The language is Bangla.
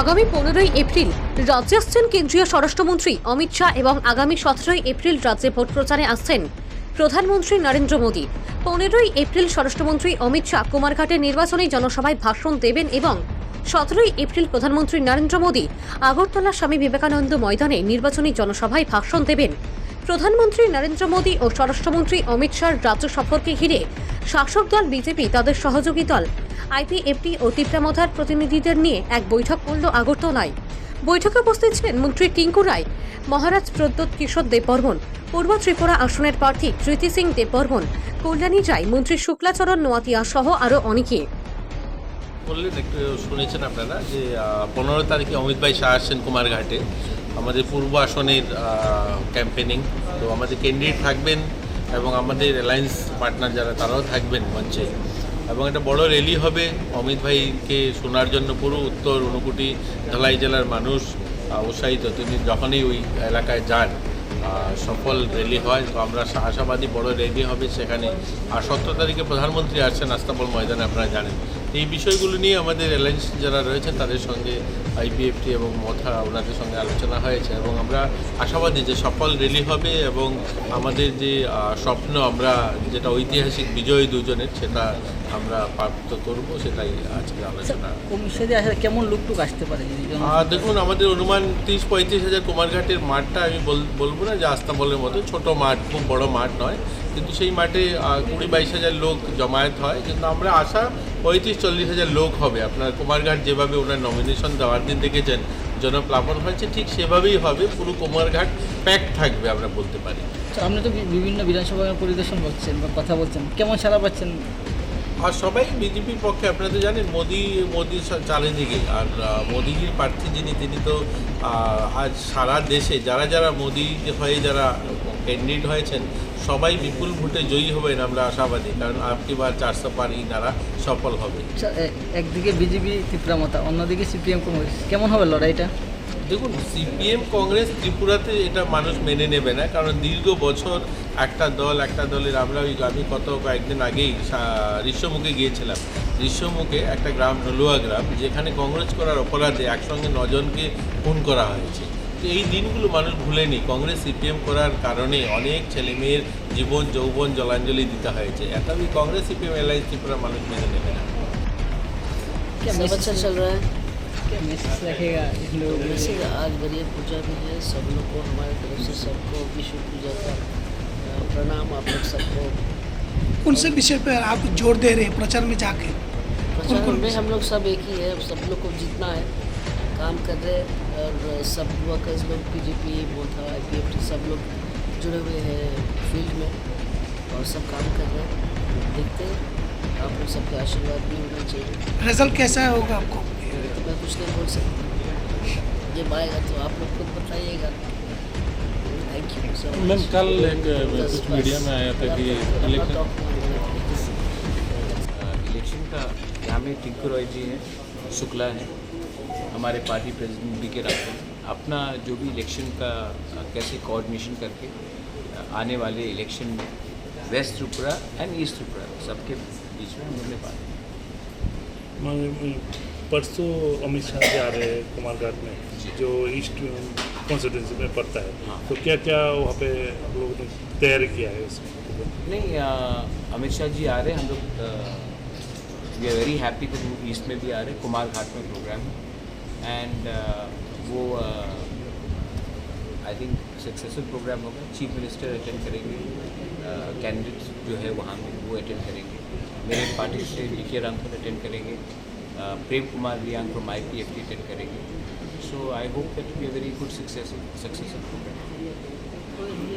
আগামী 15ই এপ্রিল রাজ্যে আসছেন কেন্দ্রীয় স্বরাষ্ট্রমন্ত্রী অমিত শাহ এবং আগামী 17ই এপ্রিল রাজ্যে ভোট প্রচারে আসছেন প্রধানমন্ত্রী নরেন্দ্র মোদী। 15ই এপ্রিল স্বরাষ্ট্রমন্ত্রী অমিত শাহ কুমারঘাটে নির্বাচনী জনসভায় ভাষণ দেবেন এবং 17ই এপ্রিল প্রধানমন্ত্রী নরেন্দ্র মোদী আগরতলা স্বামী বিবেকানন্দ ময়দানে নির্বাচনী জনসভায় ভাষণ দেবেন। প্রধানমন্ত্রী নরেন্দ্র মোদী ও স্বরাষ্ট্রমন্ত্রী অমিত শাহর রাজ্য সফরকে ঘিরে শাসক দল বিজেপি তাদের সহযোগী দল আইপিএফটি ও তিপ্রামথার প্রতিনিধিদের নিয়ে এক বৈঠক করল আগরতলায়। বৈঠকে উপস্থিত ছিলেন মন্ত্রী টিঙ্কু রায়, মহারাজ প্রদ্যোৎ কিশোর দেববর্মন, পূর্ব ত্রিপুরা আসনের প্রার্থী কৃতি সিং দেববর্মন, কল্যাণী রায়, মন্ত্রী শুক্লাচরণ নোয়াতিয়া সহ আরও অনেকে। বললেন একটু শুনেছেন আপনারা যে 15 তারিখে অমিত ভাই শাহ আসছেন কুমারঘাটে আমাদের পূর্ব আসনের ক্যাম্পেনিং। তো আমাদের ক্যান্ডিডেট থাকবেন এবং আমাদের অ্যালায়েন্স পার্টনার যারা তারাও থাকবেন মঞ্চে, এবং একটা বড় র্যালি হবে। অমিত ভাইকে শোনার জন্য পুরো উত্তর ঊনকোটি ধলাই জেলার মানুষ উৎসাহিত। তিনি যখনই ওই এলাকায় যান সফল র্যালি হয়। তো আমরা আশাবাদী বড় র্যালি হবে সেখানে। আর 17 তারিখে প্রধানমন্ত্রী আসছেন আস্তাবল ময়দানে, আপনারা জানেন। এই বিষয়গুলো নিয়ে আমাদের অ্যালায়েন্স যারা রয়েছেন তাদের সঙ্গে আইপিএফটি এবং মথা ওনাদের সঙ্গে আলোচনা হয়েছে, এবং আমরা আশাবাদী যে সফল র্যালি হবে এবং আমাদের যে স্বপ্ন, আমরা যেটা ঐতিহাসিক বিজয় দুজনের, সেটা আমরা প্রাপ্ত করব, সেটাই আজকে আলোচনা। কমিশনে আসলে কেমন লুকটুক আসতে পারে? দেখুন, আমাদের অনুমান 30-35 হাজার কুমারঘাটের মাঠটা আমি বলবো না যে আস্তাবলের মতো ছোট মাঠ, খুব বড় মাঠ নয়, কিন্তু সেই মাঠে 20-22 হাজার লোক জমায়েত হয়। কিন্তু আমরা আশা 35-40 হাজার লোক হবে। আপনার কুমারঘাট যেভাবে ওনার নমিনেশন দেওয়ার দিন দেখেছেন জনপ্লাবন হয়েছে, ঠিক সেভাবেই হবে। পুরো কুমারঘাট প্যাক থাকবে আমরা বলতে পারি। আপনি তো বিভিন্ন বিধানসভা পরিদর্শন করছেন বা কথা বলছেন, কেমন সাড়া পাচ্ছেন? আর সবাই বিজেপির পক্ষে। আপনারা তো জানেন মোদি চারিদিকে। আর মোদিজির প্রার্থী যিনি, তিনি তো আজ সারা দেশে যারা যারা মোদি হয়ে যারা ক্যান্ডিডেট হয়েছেন সবাই বিপুল ভোটে জয়ী হবেন, আমরা আশাবাদী। কারণ আপনি বার 400 পার ইনারা সফল হবে। একদিকে বিজেপি তিপ্রামথা, অন্যদিকে সিপিএম কংগ্রেস, কেমন হবে লড়াইটা? দেখুন, সিপিএম কংগ্রেস ত্রিপুরাতে এটা মানুষ মেনে নেবে না, কারণ দীর্ঘ বছর একটা দলের আমি কয়েকদিন আগেই ঋষ্যমুখে গিয়েছিলাম। ঋষ্যমুখে একটা গ্রাম, নলুয়া গ্রাম, যেখানে কংগ্রেস করার অপরাধে একসঙ্গে 9 জনকে খুন করা হয়েছে। তো এই দিনগুলো মানুষ ভুলেনি। কংগ্রেস সিপিএম করার কারণে অনেক ছেলেমেয়ের জীবন যৌবন জলাঞ্জলি দিতে হয়েছে। এটা কংগ্রেস সিপিএম এলাইন্স ত্রিপুরা মানুষ মেনে নেবে না। सब अच्छा चल रहा है। क्या मैसेज रखेगा इन लोगों को? वैसे आज बरिया पूजा भी है, सब लोग को हमारी तरफ से सबको विश्व पूजा का प्रणाम। आप लोग सबको कौन से विषय पर आप जोर दे रहे हैं प्रचार में जाके? प्रचार में हम लोग सब एक ही है, सब लोग को जीतना है, काम कर रहे हैं। और सब वर्कर्स लोग बीजेपी मोथा आईपीएफटी सब लोग जुड़े हुए हैं फील्ड में और सब काम कर रहे हैं। देखते हैं, आप लोग सबके आशीर्वाद भी होना चाहिए। रिजल्ट कैसा होगा आपको? तो मैं कुछ नहीं बोल सकता, जब आएगा तो आप लोग खुद बताइएगा। Thank you so much. Ma'am, कल एक कुछ मीडिया में आया था कि इलेक्शन का यहाँ में टिंकू रॉय जी हैं, शुक्ला हैं, हमारे पार्टी प्रेसिडेंट बी के राठौर। अपना जो भी इलेक्शन का कैसे कोऑर्डिनेशन करके आने वाले इलेक्शन में west Tripura and east Tripura सबके बीच में हम लोग ने बात। परसों अमित शाह जी आ रहे हैं कुमारघाट में, जो ईस्ट कॉन्स्टिट्यूंसी में पड़ता है। हाँ। तो क्या क्या वहाँ पे हम लोगों ने तैयारी किया है उसमें? नहीं, अमित शाह जी आ रहे हैं, हम लोग वी आर वेरी हैप्पी कि वो ईस्ट में भी आ रहे हैं। कुमारघाट में प्रोग्राम है एंड वो आई थिंक सक्सेसफुल प्रोग्राम होगा। चीफ मिनिस्टर अटेंड करेंगे, कैंडिडेट्स जो है वहाँ में वो अटेंड करेंगे। मेरे पार्टी से डी के राठौर अटेंड करेंगे, Prem Kumar Reang from IPFT attend करेंगे। So I hope that be a very good successful programme.